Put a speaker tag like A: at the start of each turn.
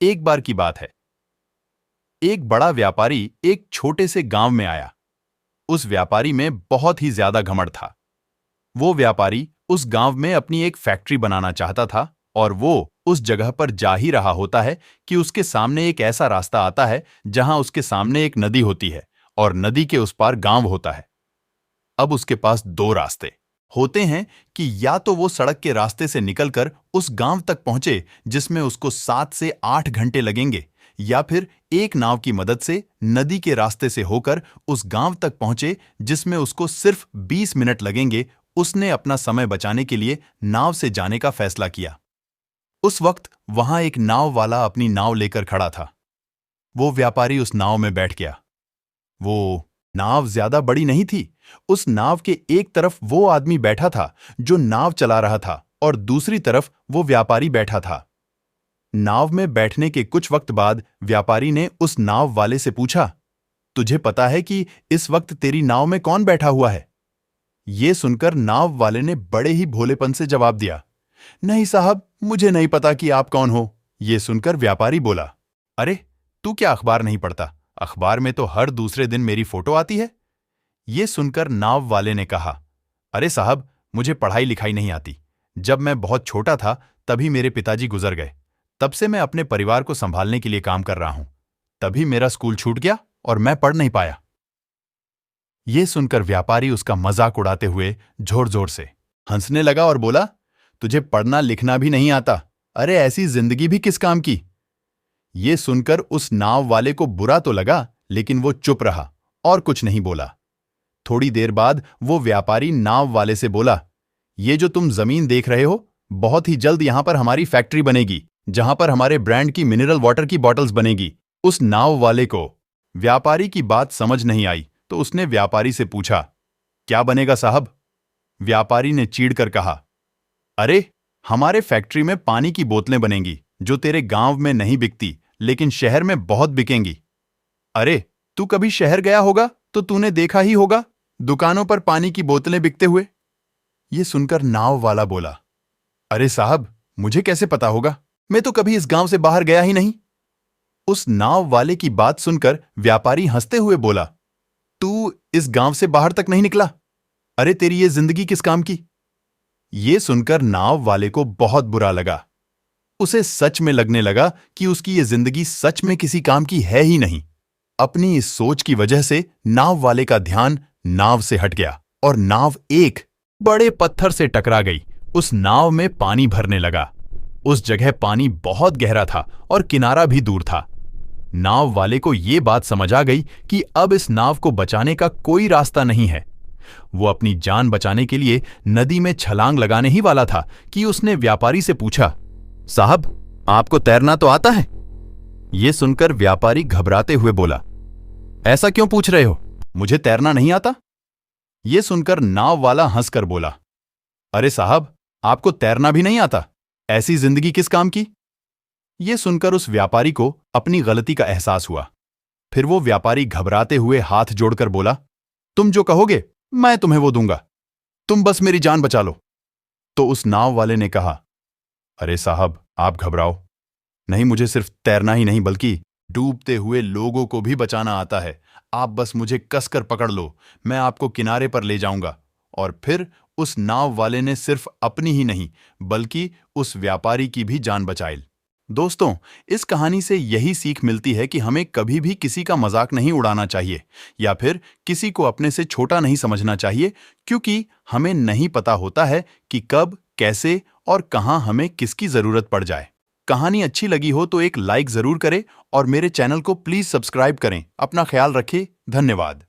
A: एक बार की बात है। एक बड़ा व्यापारी एक छोटे से गांव में आया। उस व्यापारी में बहुत ही ज्यादा घमंड था। वो व्यापारी उस गांव में अपनी एक फैक्ट्री बनाना चाहता था और वो उस जगह पर जा ही रहा होता है कि उसके सामने एक ऐसा रास्ता आता है जहां उसके सामने एक नदी होती है और नदी के उस पार गांव होता है। अब उसके पास दो रास्ते होते हैं कि या तो वो सड़क के रास्ते से निकलकर उस गांव तक पहुंचे जिसमें उसको 7 से 8 घंटे लगेंगे, या फिर एक नाव की मदद से नदी के रास्ते से होकर उस गांव तक पहुंचे जिसमें उसको सिर्फ 20 मिनट लगेंगे। उसने अपना समय बचाने के लिए नाव से जाने का फैसला किया। उस वक्त वहां एक नाव वाला अपनी नाव लेकर खड़ा था। वो व्यापारी उस नाव में बैठ गया। वो नाव ज्यादा बड़ी नहीं थी। उस नाव के एक तरफ वो आदमी बैठा था जो नाव चला रहा था और दूसरी तरफ वो व्यापारी बैठा था। नाव में बैठने के कुछ वक्त बाद व्यापारी ने उस नाव वाले से पूछा, तुझे पता है कि इस वक्त तेरी नाव में कौन बैठा हुआ है? ये सुनकर नाव वाले ने बड़े ही भोलेपन से जवाब दिया, नहीं साहब, मुझे नहीं पता कि आप कौन हो। ये सुनकर व्यापारी बोला, अरे तू क्या अखबार नहीं पढ़ता? अखबार में तो हर दूसरे दिन मेरी फोटो आती है। ये सुनकर नाव वाले ने कहा, अरे साहब, मुझे पढ़ाई लिखाई नहीं आती। जब मैं बहुत छोटा था तभी मेरे पिताजी गुजर गए। तब से मैं अपने परिवार को संभालने के लिए काम कर रहा हूं। तभी मेरा स्कूल छूट गया और मैं पढ़ नहीं पाया। ये सुनकर व्यापारी उसका मजाक उड़ाते हुए जोर जोर से हंसने लगा और बोला, तुझे पढ़ना लिखना भी नहीं आता? अरे ऐसी जिंदगी भी किस काम की? ये सुनकर उस नाव वाले को बुरा तो लगा, लेकिन वो चुप रहा और कुछ नहीं बोला। थोड़ी देर बाद वो व्यापारी नाव वाले से बोला, ये जो तुम जमीन देख रहे हो, बहुत ही जल्द यहां पर हमारी फैक्ट्री बनेगी जहां पर हमारे ब्रांड की मिनरल वाटर की बॉटल्स बनेगी। उस नाव वाले को व्यापारी की बात समझ नहीं आई तो उसने व्यापारी से पूछा, क्या बनेगा साहब? व्यापारी ने चीढ़कर कहा, अरे हमारे फैक्ट्री में पानी की बोतलें बनेंगी जो तेरे गांव में नहीं बिकती लेकिन शहर में बहुत बिकेंगी। अरे तू कभी शहर गया होगा तो तूने देखा ही होगा दुकानों पर पानी की बोतलें बिकते हुए। ये सुनकर नाव वाला बोला, अरे साहब, मुझे कैसे पता होगा? मैं तो कभी इस गांव से बाहर गया ही नहीं। उस नाव वाले की बात सुनकर व्यापारी हंसते हुए बोला, तू इस गांव से बाहर तक नहीं निकला? अरे तेरी ये जिंदगी किस काम की? ये सुनकर नाव वाले को बहुत बुरा लगा। उसे सच में लगने लगा कि उसकी ये जिंदगी सच में किसी काम की है ही नहीं। अपनी इस सोच की वजह से नाव वाले का ध्यान नाव से हट गया और नाव एक बड़े पत्थर से टकरा गई। उस नाव में पानी भरने लगा। उस जगह पानी बहुत गहरा था और किनारा भी दूर था। नाव वाले को ये बात समझ आ गई कि अब इस नाव को बचाने का कोई रास्ता नहीं है। वो अपनी जान बचाने के लिए नदी में छलांग लगाने ही वाला था कि उसने व्यापारी से पूछा, साहब, आपको तैरना तो आता है? ये सुनकर व्यापारी घबराते हुए बोला, ऐसा क्यों पूछ रहे हो? मुझे तैरना नहीं आता? ये सुनकर नाव वाला हंसकर बोला, अरे साहब, आपको तैरना भी नहीं आता? ऐसी जिंदगी किस काम की? ये सुनकर उस व्यापारी को अपनी गलती का एहसास हुआ। फिर वो व्यापारी घबराते हुए हाथ जोड़कर बोला, तुम जो कहोगे मैं तुम्हें वो दूंगा, तुम बस मेरी जान बचा लो। तो उस नाव वाले ने कहा, अरे साहब, आप घबराओ नहीं, मुझे सिर्फ तैरना ही नहीं बल्कि डूबते हुए लोगों को भी बचाना आता है। आप बस मुझे कसकर पकड़ लो, मैं आपको किनारे पर ले जाऊंगा। और फिर उस नाव वाले ने सिर्फ अपनी ही नहीं बल्कि उस व्यापारी की भी जान बचाई। दोस्तों, इस कहानी से यही सीख मिलती है कि हमें कभी भी किसी का मजाक नहीं उड़ाना चाहिए या फिर किसी को अपने से छोटा नहीं समझना चाहिए, क्योंकि हमें नहीं पता होता है कि कब, कैसे और कहां हमें किसकी जरूरत पड़ जाए। कहानी अच्छी लगी हो तो एक लाइक जरूर करें और मेरे चैनल को प्लीज सब्सक्राइब करें। अपना ख्याल रखें। धन्यवाद।